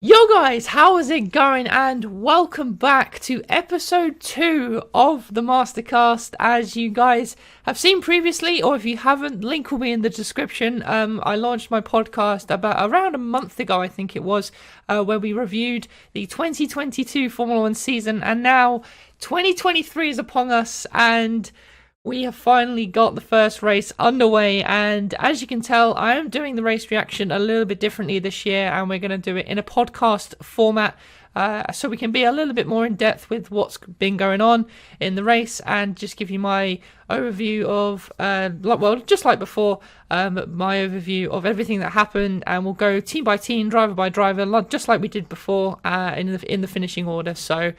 Yo guys, how is it going? And welcome back to episode 2 of the Mastercast. As you guys have seen previously, or if you haven't, link will be in the description. I launched my podcast around a month ago, I think it was, where we reviewed the 2022 Formula 1 season, and now 2023 is upon us, and we have finally got the first race underway, and as you can tell, I am doing the race reaction a little bit differently this year, and we're going to do it in a podcast format, so we can be a little bit more in depth with what's been going on in the race, and just give you my overview of, just like before, my overview of everything that happened, and we'll go team by team, driver by driver, just like we did before, in the finishing order. So,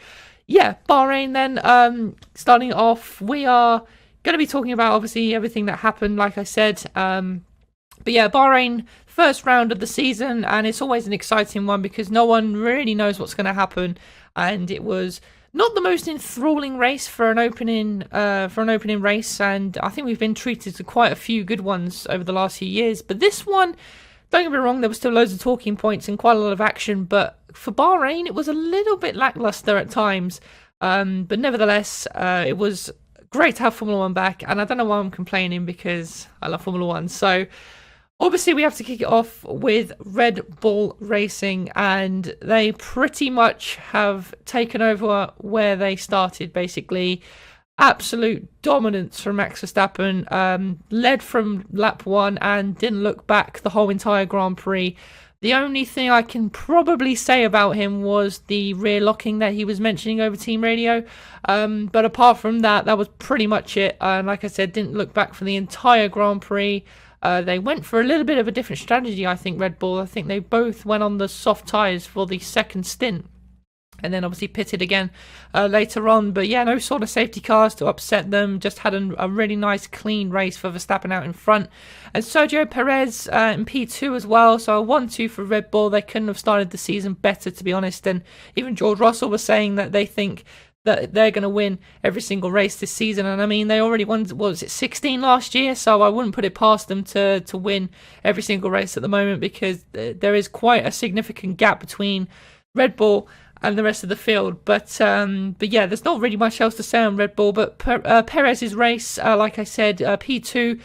yeah, Bahrain then, starting off, we are going to be talking about obviously everything that happened, like I said, but yeah, Bahrain, first round of the season, and it's always an exciting one because no one really knows what's going to happen, and it was not the most enthralling race for an opening race, and I think we've been treated to quite a few good ones over the last few years, but this one, don't get me wrong, there was still loads of talking points and quite a lot of action, but for Bahrain it was a little bit lackluster at times, but nevertheless, it was great to have Formula 1 back, and I don't know why I'm complaining because I love Formula 1. So obviously we have to kick it off with Red Bull Racing, and they pretty much have taken over where they started, basically. Absolute dominance from Max Verstappen, led from lap 1 and didn't look back the whole entire Grand Prix. The only thing I can probably say about him was the rear locking that he was mentioning over team radio. But apart from that, that was pretty much it. Like I said, didn't look back for the entire Grand Prix. They went for a little bit of a different strategy, I think, Red Bull. I think they both went on the soft tyres for the second stint, and then obviously pitted again later on. But yeah, no sort of safety cars to upset them. Just had a really nice clean race for Verstappen out in front. And Sergio Perez in P2 as well. So a 1-2 for Red Bull. They couldn't have started the season better, to be honest. And even George Russell was saying that they think that they're going to win every single race this season. And I mean, they already won, what was it, 16 last year? So I wouldn't put it past them to win every single race at the moment, because there is quite a significant gap between Red Bull and the rest of the field. But yeah, there's not really much else to say on Red Bull. But Perez's race, like I said, P2,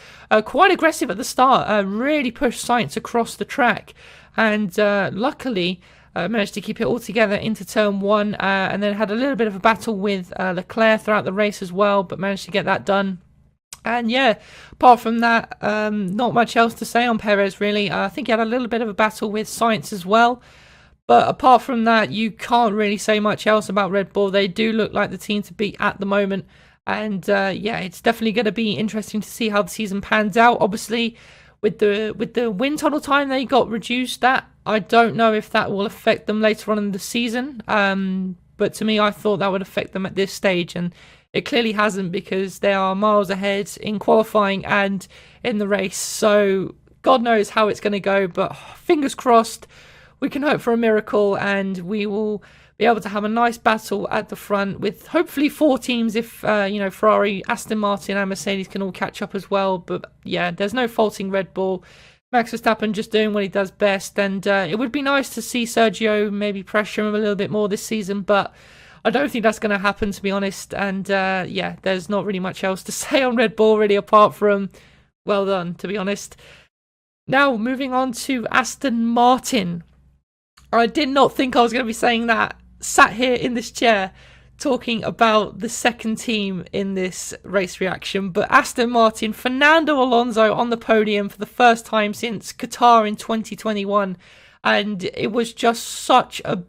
quite aggressive at the start, really pushed Sainz across the track, and luckily managed to keep it all together into turn 1, and then had a little bit of a battle with Leclerc throughout the race as well, but managed to get that done. And yeah, apart from that, not much else to say on Perez, really. I think he had a little bit of a battle with Sainz as well. But apart from that, you can't really say much else about Red Bull. They do look like the team to beat at the moment. And yeah, it's definitely going to be interesting to see how the season pans out. Obviously, with the wind tunnel time they got reduced, that I don't know if that will affect them later on in the season. But to me, I thought that would affect them at this stage. And it clearly hasn't, because they are miles ahead in qualifying and in the race. So God knows how it's going to go. But fingers crossed, we can hope for a miracle, and we will be able to have a nice battle at the front with hopefully 4 teams if, Ferrari, Aston Martin and Mercedes can all catch up as well. But yeah, there's no faulting Red Bull. Max Verstappen just doing what he does best, and it would be nice to see Sergio maybe pressure him a little bit more this season, but I don't think that's going to happen, to be honest. And yeah, there's not really much else to say on Red Bull, really, apart from well done, to be honest. Now, moving on to Aston Martin. I did not think I was going to be saying that, sat here in this chair talking about the second team in this race reaction, but Aston Martin, Fernando Alonso on the podium for the first time since Qatar in 2021, and it was just such a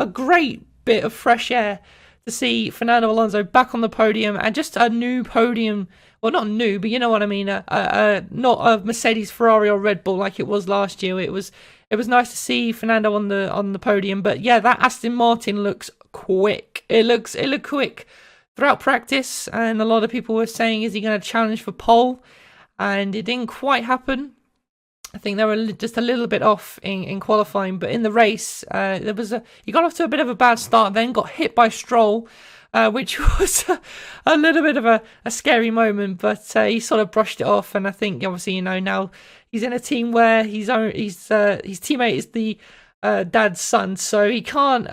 great bit of fresh air to see Fernando Alonso back on the podium, and just a new podium. Well, not new, but you know what I mean. Not a Mercedes, Ferrari, or Red Bull like it was last year. It was nice to see Fernando on the podium. But yeah, that Aston Martin looks quick. It looked quick throughout practice, and a lot of people were saying, is he going to challenge for pole? And it didn't quite happen. I think they were just a little bit off in qualifying, but in the race, he got off to a bit of a bad start, then got hit by Stroll, which was a little bit of a scary moment, but he sort of brushed it off. And I think, obviously, now he's in a team where his teammate is the dad's son, so he can't,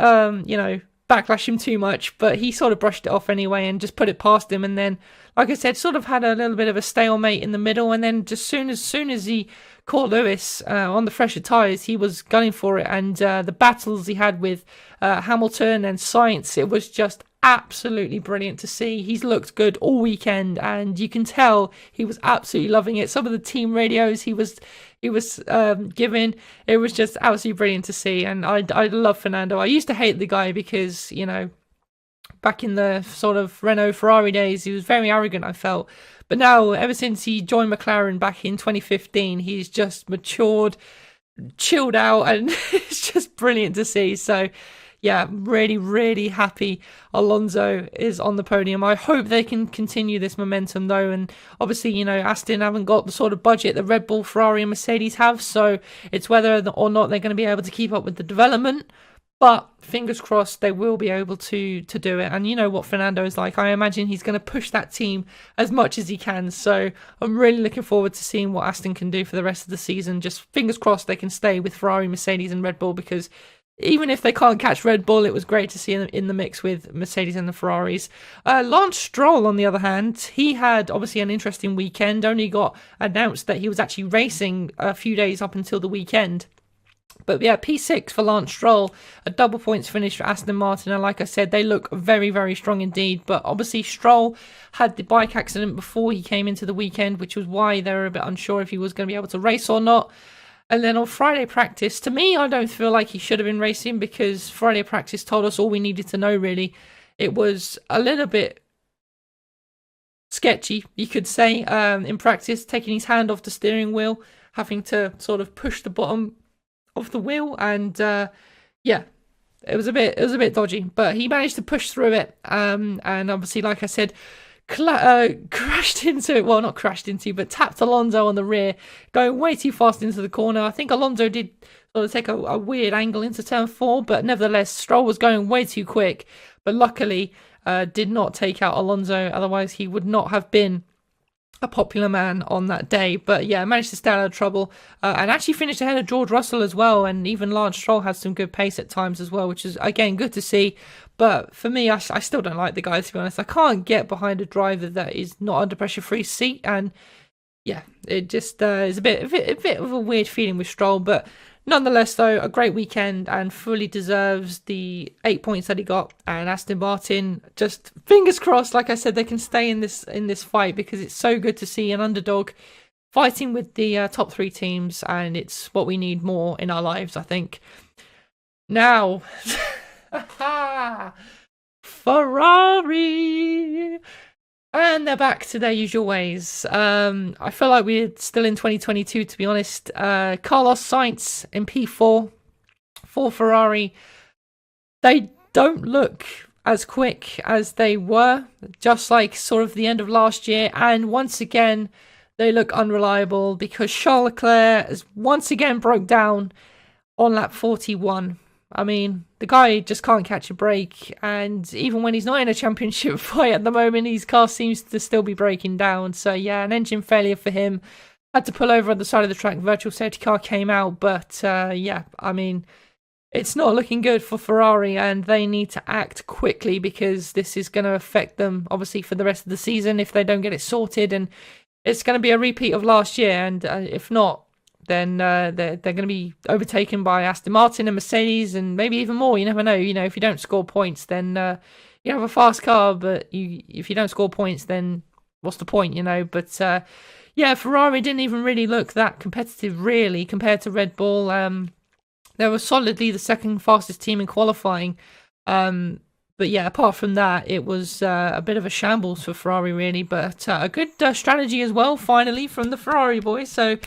backlash him too much, but he sort of brushed it off anyway and just put it past him. And then, like I said, sort of had a little bit of a stalemate in the middle, and then just soon as he caught Lewis on the fresher tyres, he was gunning for it. And the battles he had with Hamilton and Sainz, it was just absolutely brilliant to see. He's looked good all weekend, and you can tell he was absolutely loving it. Some of the team radios he was giving, it was just absolutely brilliant to see. And I love Fernando. I used to hate the guy because, back in the sort of Renault Ferrari days, he was very arrogant, I felt. But now, ever since he joined McLaren back in 2015, he's just matured, chilled out, and it's just brilliant to see. So yeah, really, really happy Alonso is on the podium. I hope they can continue this momentum though. And obviously, Aston haven't got the sort of budget that Red Bull, Ferrari and Mercedes have. So it's whether or not they're going to be able to keep up with the development. But fingers crossed they will be able to do it. And you know what Fernando is like. I imagine he's going to push that team as much as he can. So I'm really looking forward to seeing what Aston can do for the rest of the season. Just fingers crossed they can stay with Ferrari, Mercedes and Red Bull, because even if they can't catch Red Bull, it was great to see them in the mix with Mercedes and the Ferraris. Lance Stroll, on the other hand, he had obviously an interesting weekend. Only got announced that he was actually racing a few days up until the weekend. But yeah, P6 for Lance Stroll, a double points finish for Aston Martin. And like I said, they look very, very strong indeed. But obviously Stroll had the bike accident before he came into the weekend, which was why they were a bit unsure if he was going to be able to race or not. And then on Friday practice, to me, I don't feel like he should have been racing, because Friday practice told us all we needed to know, really. It was a little bit sketchy, you could say, in practice, taking his hand off the steering wheel, having to sort of push the bottom of the wheel. And yeah, it was a bit dodgy, but he managed to push through it. And obviously, like I said, crashed into, well, not crashed into, but tapped Alonso on the rear, going way too fast into the corner. I think Alonso did sort of take a weird angle into turn 4, but nevertheless, Stroll was going way too quick, but luckily did not take out Alonso. Otherwise, he would not have been a popular man on that day. But yeah, managed to stay out of trouble, and actually finished ahead of George Russell as well. And even Lance Stroll had some good pace at times as well, which is again good to see. But for me, I still don't like the guy, to be honest. I can't get behind a driver that is not under pressure free seat. And yeah, it just is a bit of a weird feeling with Stroll. But nonetheless, though, a great weekend, and fully deserves the 8 points that he got. And Aston Martin, just fingers crossed, like I said, they can stay in this fight, because it's so good to see an underdog fighting with the top 3 teams, and it's what we need more in our lives, I think. Now, Ferrari, and they're back to their usual ways. I feel like we're still in 2022, to be honest. Carlos Sainz in P4 for Ferrari. They don't look as quick as they were, just like sort of the end of last year. And once again, they look unreliable, because Charles Leclerc has once again broke down on lap 41. I mean, the guy just can't catch a break, and even when he's not in a championship fight at the moment, his car seems to still be breaking down. So yeah, an engine failure for him. Had to pull over on the side of the track. Virtual safety car came out, but yeah, I mean, it's not looking good for Ferrari, and they need to act quickly, because this is going to affect them, obviously, for the rest of the season if they don't get it sorted. And it's going to be a repeat of last year, and if not, then they're going to be overtaken by Aston Martin and Mercedes, and maybe even more. You never know. If you don't score points, then you have a fast car, but if you don't score points, then what's the point? But yeah, Ferrari didn't even really look that competitive, really, compared to Red Bull. They were solidly the second fastest team in qualifying. But yeah, apart from that, it was a bit of a shambles for Ferrari, really. But a good strategy as well, finally, from the Ferrari boys. So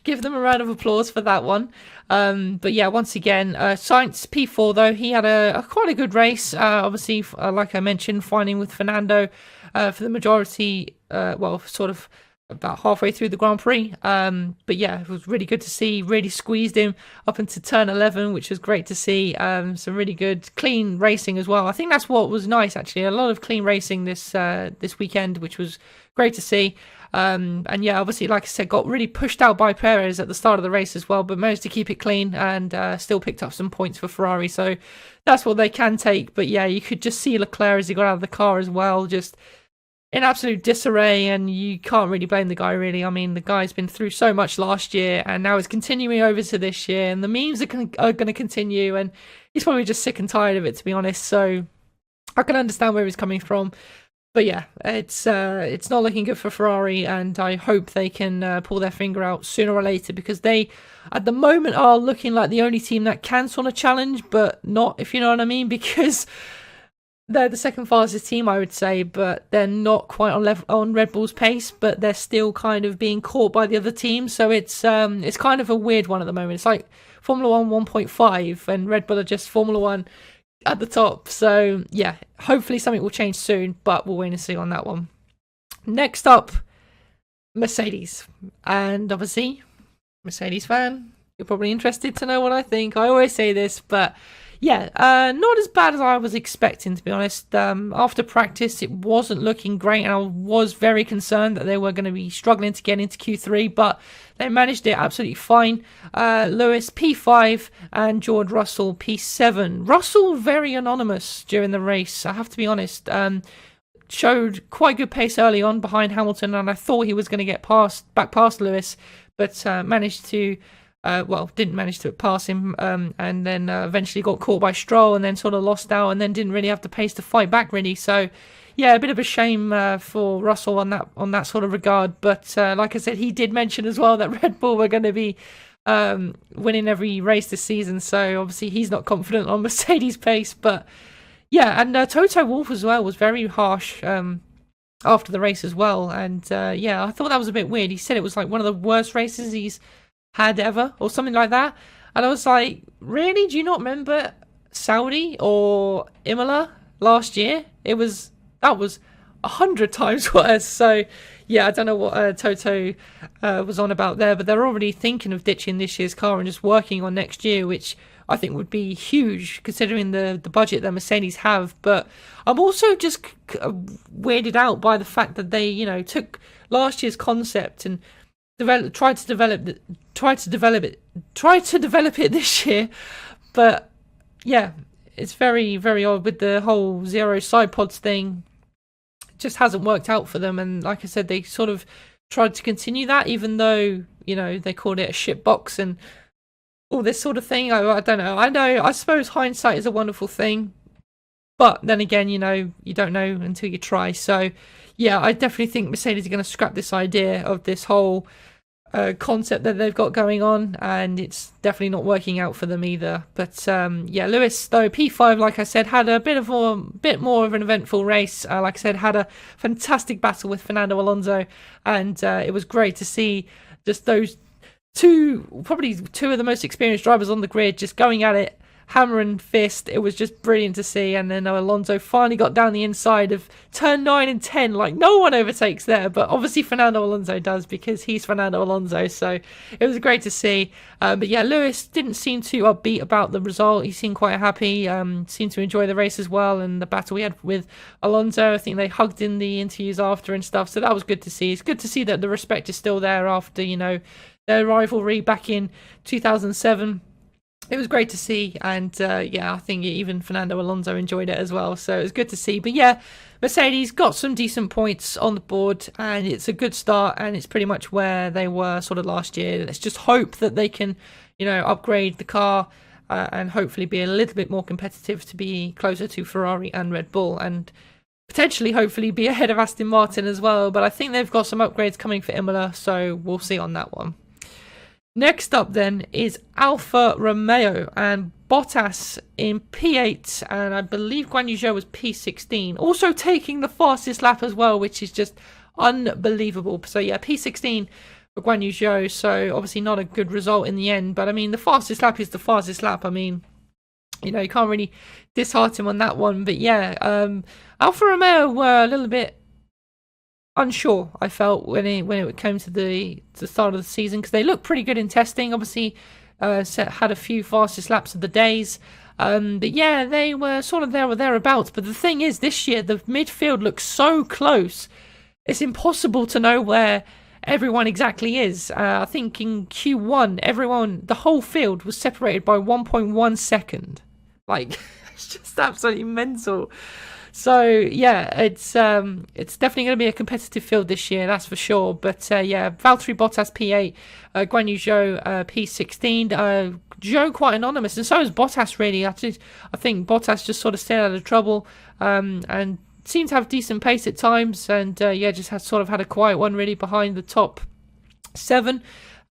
give them a round of applause for that one. But yeah, once again, Sainz P4, though, he had quite a good race. Obviously, like I mentioned, finding with Fernando for the majority, sort of about halfway through the Grand Prix. But yeah, it was really good to see. Really squeezed him up into turn 11, which was great to see. Some really good, clean racing as well. I think that's what was nice, actually. A lot of clean racing this weekend, which was great to see. And yeah, obviously, like I said, got really pushed out by Perez at the start of the race as well, but managed to keep it clean and still picked up some points for Ferrari. So that's what they can take. But yeah, you could just see Leclerc as he got out of the car as well, just in absolute disarray, and you can't really blame the guy, really. I mean, the guy's been through so much last year, and now it's continuing over to this year, and the memes are going to continue, and he's probably just sick and tired of it, to be honest. So I can understand where he's coming from. But yeah, it's not looking good for Ferrari, and I hope they can pull their finger out sooner or later, because they, at the moment, are looking like the only team that can sort of challenge, but not, if you know what I mean, because they're the second fastest team, I would say, but they're not quite on Red Bull's pace, but they're still kind of being caught by the other teams. So it's kind of a weird one at the moment. It's like Formula 1 1.5 and Red Bull are just Formula 1 at the top. So yeah, hopefully something will change soon, but we'll wait and see on that one. Next up, Mercedes. And obviously, Mercedes fan, you're probably interested to know what I think. I always say this, but yeah, not as bad as I was expecting, to be honest. After practice, it wasn't looking great, and I was very concerned that they were going to be struggling to get into Q3, but they managed it absolutely fine. Lewis, P5, and George Russell, P7. Russell, very anonymous during the race, I have to be honest. Showed quite good pace early on behind Hamilton, and I thought he was going to get back past Lewis, but managed to... didn't manage to pass him, and then eventually got caught by Stroll, and then sort of lost out, and then didn't really have the pace to fight back, really. So, yeah, a bit of a shame for Russell on that sort of regard. But like I said, he did mention as well that Red Bull were going to be winning every race this season. So obviously he's not confident on Mercedes' pace. But yeah, and Toto Wolff as well was very harsh after the race as well. And yeah, I thought that was a bit weird. He said it was like one of the worst races he's had ever, or something like that. And I was like, really? Do you not remember Saudi or Imola last year? That was 100 times worse. So yeah, I don't know what Toto was on about there, but they're already thinking of ditching this year's car and just working on next year, which I think would be huge considering the budget that Mercedes have. But I'm also just weirded out by the fact that they, took last year's concept and tried to develop it this year. But yeah, it's very, very odd with the whole zero side pods thing. It just hasn't worked out for them, and like I said, they sort of tried to continue that, even though they called it a shit box and all this sort of thing. I don't know. I suppose hindsight is a wonderful thing, but then again, you don't know until you try. So yeah, I definitely think Mercedes are going to scrap this idea of this whole concept that they've got going on, and it's definitely not working out for them either. But yeah, Lewis, though, P5, like I said, had a bit more of an eventful race. Like I said, had a fantastic battle with Fernando Alonso, and it was great to see just those probably two of the most experienced drivers on the grid just going at it, hammer and fist. It was just brilliant to see. And then Alonso finally got down the inside of turn 9 and 10. Like, no one overtakes there, but obviously Fernando Alonso does, because he's Fernando Alonso. So it was great to see. But yeah, Lewis didn't seem too upbeat about the result. He seemed quite happy, seemed to enjoy the race as well, and the battle we had with Alonso. I think they hugged in the interviews after and stuff, so that was good to see. It's good to see that the respect is still there after their rivalry back in 2007. It was great to see, and yeah, I think even Fernando Alonso enjoyed it as well, so it was good to see. But yeah, Mercedes got some decent points on the board, and it's a good start, and it's pretty much where they were sort of last year. Let's just hope that they can, upgrade the car and hopefully be a little bit more competitive to be closer to Ferrari and Red Bull, and potentially, hopefully, be ahead of Aston Martin as well. But I think they've got some upgrades coming for Imola, so we'll see on that one. Next up then is Alfa Romeo, and Bottas in P8, and I believe Guan Yu Zhou was P16, also taking the fastest lap as well, which is just unbelievable. So yeah, P16 for Guan Yu Zhou, so obviously not a good result in the end, but I mean, the fastest lap is the fastest lap. I mean, you can't really dishearten him on that one. But yeah, Alfa Romeo were a little bit unsure. I felt when it came to the start of the season, because they looked pretty good in testing. Obviously, had a few fastest laps of the days. But yeah, they were sort of there or thereabouts. But the thing is, this year the midfield looks so close. It's impossible to know where everyone exactly is. I think in Q1, the whole field was separated by 1.1 second. Like, it's just absolutely mental. So yeah, it's definitely going to be a competitive field this year, that's for sure. But yeah, Valtteri Bottas P8, Guan Yu Zhou P16, Zhou quite anonymous, and so is Bottas really. I think Bottas just sort of stayed out of trouble and seemed to have decent pace at times, and yeah, just had a quiet one really behind the top 7.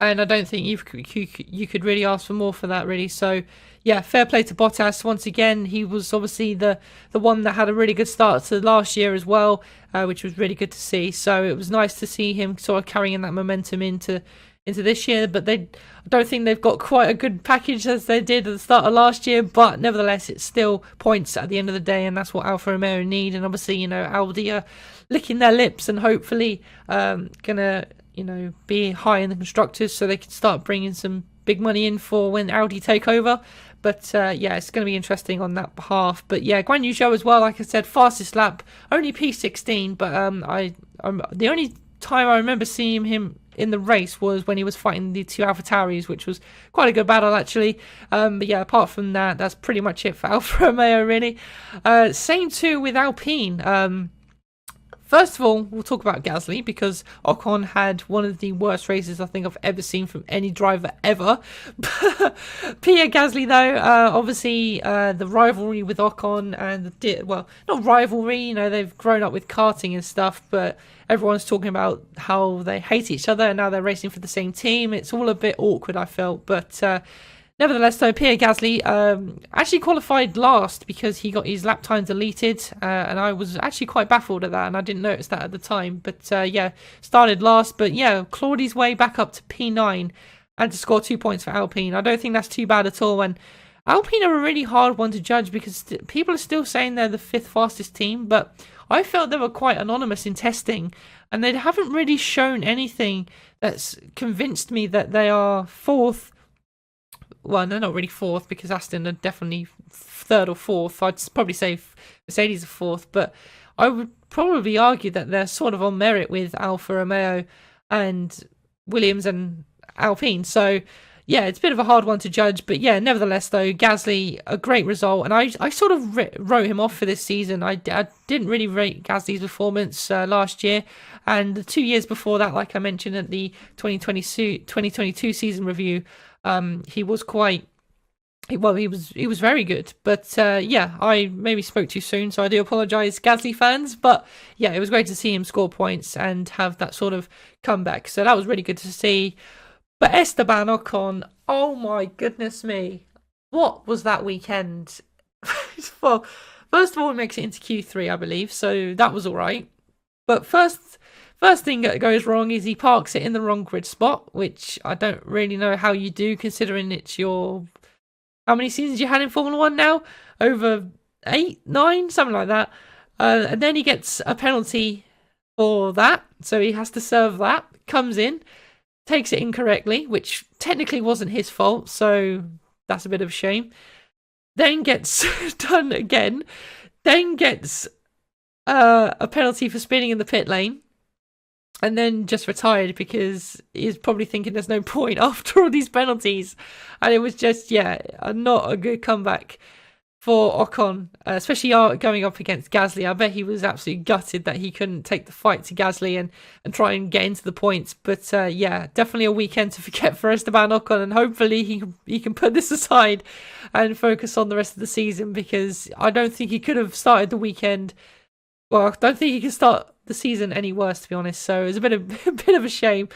And I don't think you could really ask for more for that, really. So, yeah, fair play to Bottas. Once again, he was obviously the one that had a really good start to last year as well, which was really good to see. So it was nice to see him sort of carrying that momentum into this year. But I don't think they've got quite a good package as they did at the start of last year. But nevertheless, it's still points at the end of the day, and that's what Alfa Romeo need. And obviously, Audi are licking their lips and hopefully gonna be high in the constructors so they can start bringing some big money in for when Audi take over. But yeah, it's going to be interesting on that behalf. But yeah, Guan Yu Zhou as well, like I said, fastest lap, only P16. But the only time I remember seeing him in the race was when he was fighting the two AlphaTauris, which was quite a good battle actually. But yeah, apart from that, that's pretty much it for Alfa Romeo really. Same too with Alpine. First of all, we'll talk about Gasly, because Ocon had one of the worst races I think I've ever seen from any driver ever. Pierre Gasly, though, obviously the rivalry with Ocon, and not rivalry, they've grown up with karting and stuff, but everyone's talking about how they hate each other and now they're racing for the same team. It's all a bit awkward, I felt, but nevertheless, though, Pierre Gasly actually qualified last because he got his lap time deleted, and I was actually quite baffled at that, and I didn't notice that at the time. But yeah, started last, but yeah, clawed his way back up to P9 and to score 2 points for Alpine. I don't think that's too bad at all, and Alpine are a really hard one to judge because people are still saying they're the 5th fastest team, but I felt they were quite anonymous in testing, and they haven't really shown anything that's convinced me that they are 4th. Well, no, not really 4th, because Aston are definitely 3rd or 4th. I'd probably say Mercedes are 4th, but I would probably argue that they're sort of on merit with Alfa Romeo and Williams and Alpine. So, yeah, it's a bit of a hard one to judge. But yeah, nevertheless, though, Gasly, a great result. And I sort of wrote him off for this season. I didn't really rate Gasly's performance last year. And the 2 years before that, like I mentioned at the 2022 season review, he was he was very good. But yeah, I maybe spoke too soon, so I do apologise, Gasly fans. But yeah, it was great to see him score points and have that sort of comeback. So that was really good to see. But Esteban Ocon, oh my goodness me, what was that weekend? Well, first of all, he makes it into Q3, I believe, so that was all right. But first thing that goes wrong is he parks it in the wrong grid spot, which I don't really know how you do, considering it's how many seasons you had in Formula 1 now? Over 8, 9, something like that. And then he gets a penalty for that, so he has to serve that, comes in, takes it incorrectly, which technically wasn't his fault, so that's a bit of a shame. Then gets done again, then gets a penalty for spinning in the pit lane, and then just retired because he's probably thinking there's no point after all these penalties. And it was just, yeah, not a good comeback for Ocon, especially going up against Gasly. I bet he was absolutely gutted that he couldn't take the fight to Gasly and try and get into the points. But yeah, definitely a weekend to forget for Esteban Ocon, and hopefully he can put this aside and focus on the rest of the season, because I don't think he could have started the weekend. Well, I don't think he can start the season any worse, to be honest. So it's a bit of a shame.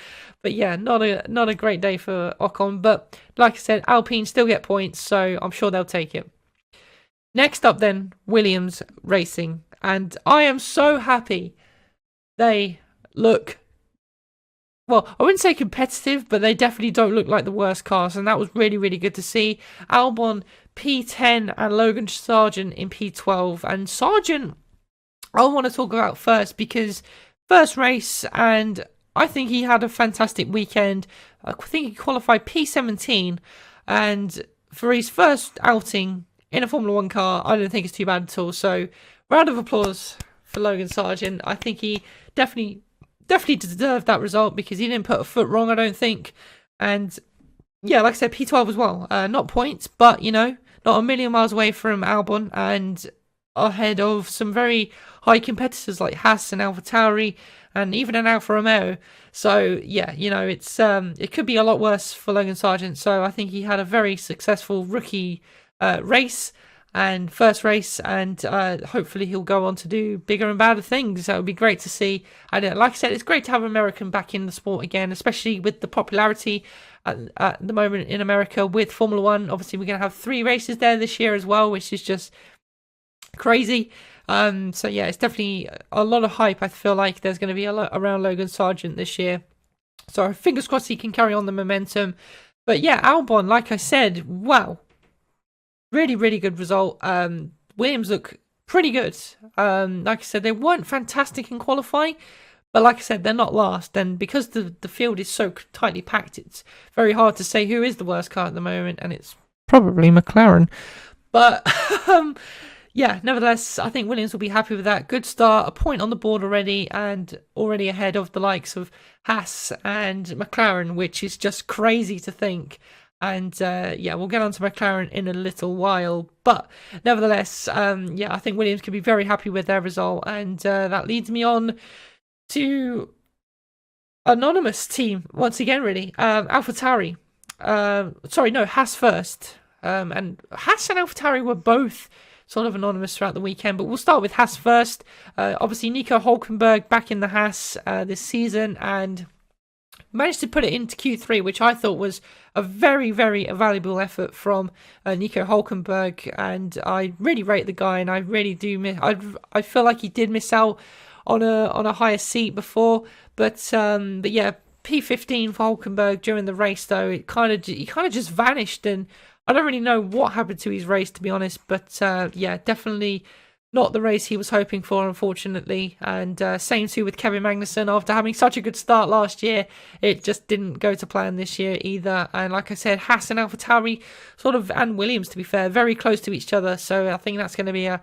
But yeah, not a great day for Ocon. But like I said, Alpine still get points, so I'm sure they'll take it. Next up then, Williams Racing. And I am so happy they look, well, I wouldn't say competitive, but they definitely don't look like the worst cars. And that was really, really good to see. Albon P10 and Logan Sargent in P12. And Sargent, I want to talk about first, because first race, and I think he had a fantastic weekend. I think he qualified P17, and for his first outing in a Formula One car, I don't think it's too bad at all. So, round of applause for Logan Sargent. I think he definitely deserved that result because he didn't put a foot wrong, I don't think. And yeah, like I said, P12 as well. Not points, but not a million miles away from Albon and ahead of some very high competitors like Haas and AlphaTauri and even an Alfa Romeo. So yeah, it could be a lot worse for Logan Sargent. So I think he had a very successful rookie race and first race, and hopefully he'll go on to do bigger and badder things. So it would be great to see. And like I said, it's great to have an American back in the sport again, especially with the popularity at the moment in America with Formula One. Obviously, we're going to have 3 races there this year as well, which is just crazy. So yeah, it's definitely a lot of hype. I feel like there's going to be a lot around Logan Sargent this year. So fingers crossed he can carry on the momentum. But yeah, Albon, like I said, wow. Really, really good result. Williams look pretty good. Like I said, they weren't fantastic in qualifying, but like I said, they're not last. And because the field is so tightly packed, it's very hard to say who is the worst car at the moment, and it's probably McLaren. But yeah, nevertheless, I think Williams will be happy with that. Good start, a point on the board already, and already ahead of the likes of Haas and McLaren, which is just crazy to think. And yeah, we'll get on to McLaren in a little while. But nevertheless, yeah, I think Williams can be very happy with their result. And that leads me on to anonymous team once again, really. AlphaTauri. Sorry, no, Haas first. And Haas and AlphaTauri were both sort of anonymous throughout the weekend. But we'll start with Haas first. Obviously, Nico Hülkenberg back in the Haas this season and managed to put it into Q3, which I thought was a very, very valuable effort from Nico Hülkenberg, and I really rate the guy, and I really do miss. I feel like he did miss out on a higher seat before, but yeah, P15 for Hülkenberg during the race though. He kind of just vanished, and I don't really know what happened to his race, to be honest. But yeah, definitely not the race he was hoping for, unfortunately. And same too with Kevin Magnussen. After having such a good start last year, it just didn't go to plan this year either. And like I said, Haas and AlphaTauri, and Williams, to be fair, very close to each other. So I think that's going to be a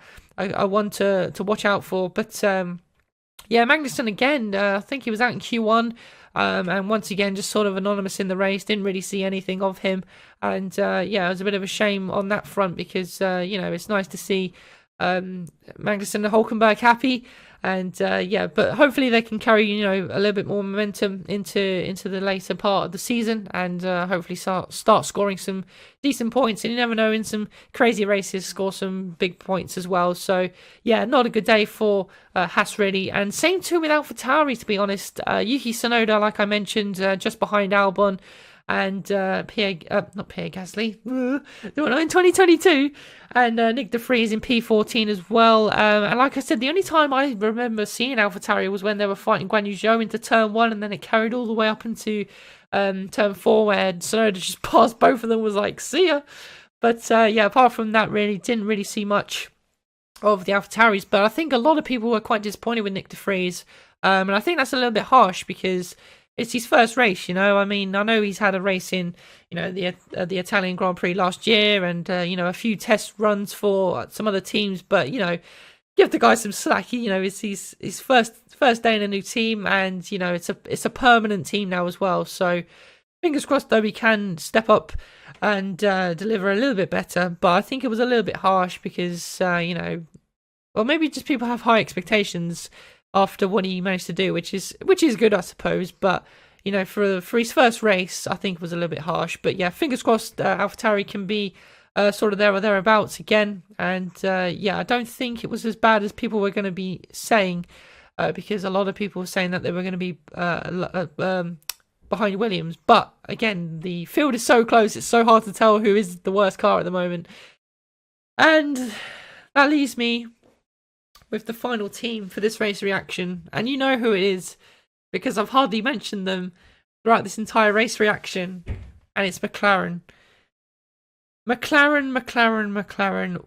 one to watch out for. But yeah, Magnussen again, I think he was out in Q1. And once again, just sort of anonymous in the race. Didn't really see anything of him. And yeah, it was a bit of a shame on that front because, it's nice to see Magnussen and Hülkenberg happy, and yeah, but hopefully they can carry a little bit more momentum into the later part of the season, and hopefully start scoring some decent points. And you never know, in some crazy races, score some big points as well. So yeah, not a good day for Haas really, and same too with AlphaTauri, to be honest. Yuki Tsunoda, like I mentioned, just behind Albon. And not Pierre Gasly, in 2022, and Nick De Vries in P14 as well. And like I said, the only time I remember seeing AlphaTauri was when they were fighting Guan Yu Zhou into turn 1, and then it carried all the way up into turn 4, where Tsunoda just passed both of them, was like, see ya. But yeah, apart from that, really didn't really see much of the AlphaTauris. But I think a lot of people were quite disappointed with Nick De Vries, and I think that's a little bit harsh because it's his first race, I mean, I know he's had a race in, the Italian Grand Prix last year, and a few test runs for some other teams. But give the guy some slack. It's his first day in a new team, and it's a permanent team now as well. So fingers crossed, though, he can step up and deliver a little bit better. But I think it was a little bit harsh because well, maybe just people have high expectations after what he managed to do, which is good, I suppose. But for his first race, I think it was a little bit harsh. But yeah, fingers crossed, AlphaTauri can be sort of there or thereabouts again. And yeah, I don't think it was as bad as people were going to be saying, because a lot of people were saying that they were going to be behind Williams. But again, the field is so close; it's so hard to tell who is the worst car at the moment. And that leaves me with the final team for this race reaction, and you know who it is because I've hardly mentioned them throughout this entire race reaction, and it's McLaren. McLaren.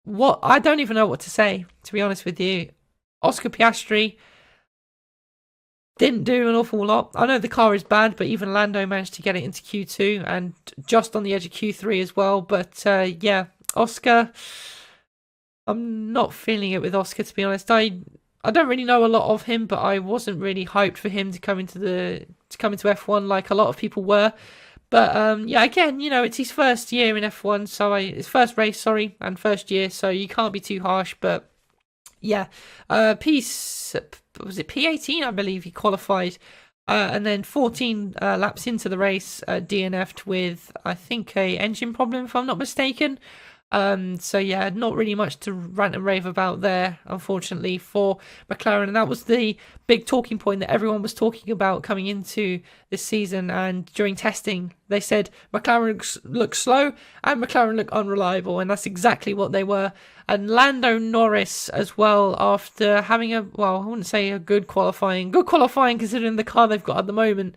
What? I don't even know what to say, to be honest with you. Oscar Piastri, didn't do an awful lot. I know the car is bad, but even Lando managed to get it into Q2 and just on the edge of Q3 as well. But yeah, Oscar, I'm not feeling it with Oscar, to be honest. I don't really know a lot of him, but I wasn't really hyped for him to come into F1 like a lot of people were. But yeah, again, it's his first year in F1, so his first race, sorry, and first year, so you can't be too harsh. But yeah, was it P18, I believe he qualified, and then 14 laps into the race, DNF'd with, I think, a engine problem, if I'm not mistaken. So yeah, not really much to rant and rave about there, unfortunately, for McLaren. And that was the big talking point that everyone was talking about coming into this season. And during testing, they said McLaren look slow and McLaren look unreliable. And that's exactly what they were. And Lando Norris as well, after having I wouldn't say a good qualifying considering the car they've got at the moment,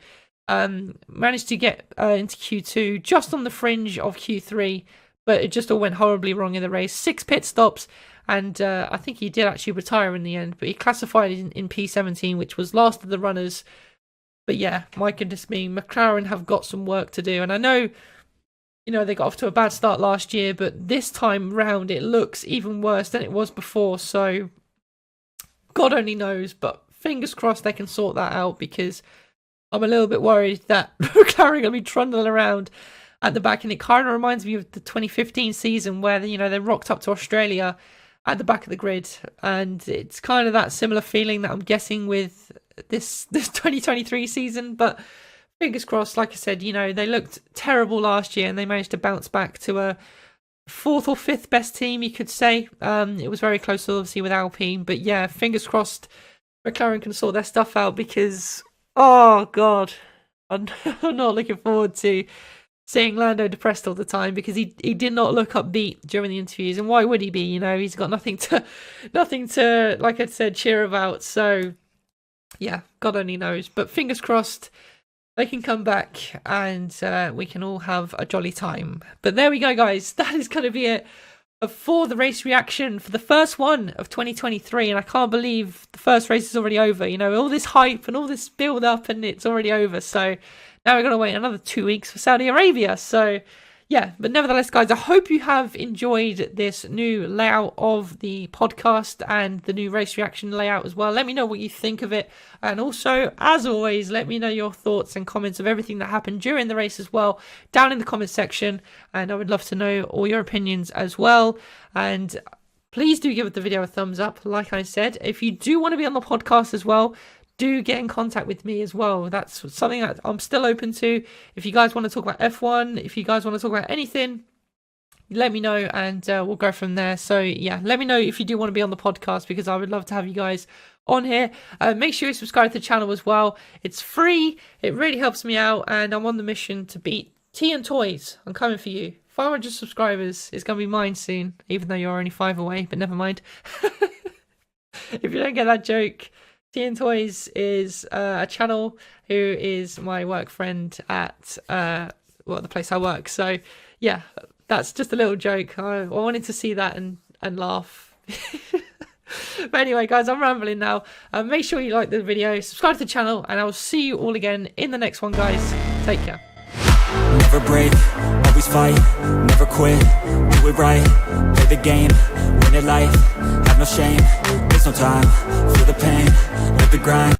managed to get into Q2 just on the fringe of Q3. But it just all went horribly wrong in the race. 6 pit stops, and I think he did actually retire in the end. But he classified in P17, which was last of the runners. But yeah, my goodness me, McLaren have got some work to do. And I know, they got off to a bad start last year, but this time round it looks even worse than it was before. So God only knows, but fingers crossed they can sort that out, because I'm a little bit worried that McLaren are going to be trundling around at the back, and it kind of reminds me of the 2015 season where they rocked up to Australia at the back of the grid, and it's kind of that similar feeling that I'm guessing with this 2023 season. But fingers crossed, like I said, they looked terrible last year and they managed to bounce back to a 4th or 5th best team, you could say. It was very close, obviously, with Alpine, but yeah, fingers crossed McLaren can sort their stuff out, because oh god, I'm not looking forward to seeing Lando depressed all the time, because he did not look upbeat during the interviews, and why would he be? He's got nothing to like I said, cheer about. So yeah, God only knows. But fingers crossed they can come back and we can all have a jolly time. But there we go, guys. That is going to be it for the race reaction for the first one of 2023, and I can't believe the first race is already over. All this hype and all this build up, and it's already over. So now we're going to wait another 2 weeks for Saudi Arabia. So yeah, but nevertheless, guys, I hope you have enjoyed this new layout of the podcast and the new race reaction layout as well. Let me know what you think of it. And also, as always, let me know your thoughts and comments of everything that happened during the race as well, down in the comment section. And I would love to know all your opinions as well. And please do give the video a thumbs up, like I said. If you do want to be on the podcast as well, do get in contact with me as well. That's something that I'm still open to. If you guys want to talk about F1, if you guys want to talk about anything, let me know and we'll go from there. So yeah, let me know if you do want to be on the podcast, because I would love to have you guys on here. Make sure you subscribe to the channel as well. It's free. It really helps me out, and I'm on the mission to beat Tea and Toys. I'm coming for you. 500 subscribers is going to be mine soon, even though you're only 5 away, but never mind. If you don't get that joke, Tea and Toys is a channel who is my work friend at the place I work. So yeah, that's just a little joke. I wanted to see that and laugh. But anyway, guys, I'm rambling now. Make sure you like the video, subscribe to the channel, and I will see you all again in the next one, guys. Take care. Never break, always fight, never quit, do it right, play the game, win it life, have no shame, there's no time, feel the pain, live the grind.